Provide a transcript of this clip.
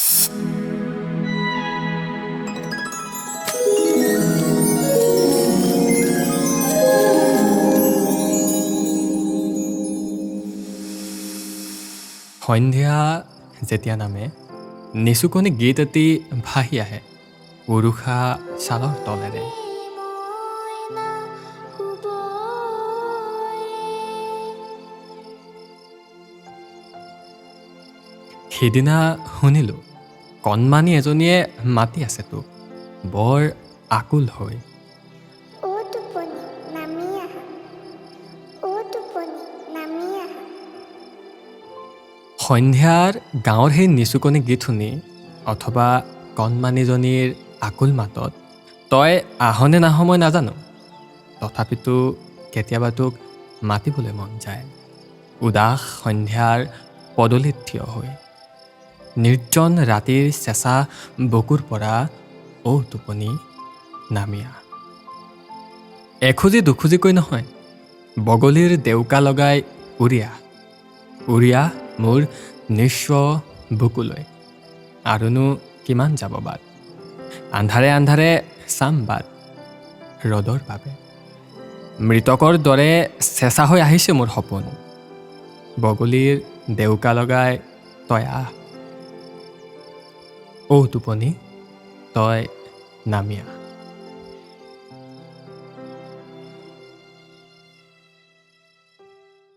সন্ধিয়া যেতিয়া নামে নিচুকনি গীত এটি ভাহি আহে উৰুষা ছালৰ তলেৰে। সিদিনা শুনিলোঁ কণমানি এজনীয়ে মাতি আছে তোক বৰ আকুল হৈ। সন্ধিয়াৰ গাঁৱৰ সেই নিচুকনি গীত শুনি অথবা কণমানিজনীৰ আকুল মাতত তই আহনে নাহ মই নাজানো, তথাপিতো কেতিয়াবা তোক মাতিবলৈ মন যায় উদাস সন্ধিয়াৰ পদূলিত থিয় হৈ। নিৰ্জন ৰাতিৰ চেঁচা বুকুৰ পৰা টোপনি নামি আহ। এখুজি দুখুজিকৈ নহয়, বগলীৰ ডেউকা লগাই উৰি আহ মোৰ নিঃস্ব বুকুলৈ। আৰুনো কিমান যাব বাট, আন্ধাৰে আন্ধাৰে চাম বাট ৰ'দৰ বাবে। মৃতকৰ দৰে চেঁচা হৈ আহিছে মোৰ সপোন, বগলীৰ ডেউকা লগাই তই আহ। টোপনি তই নামি আহ।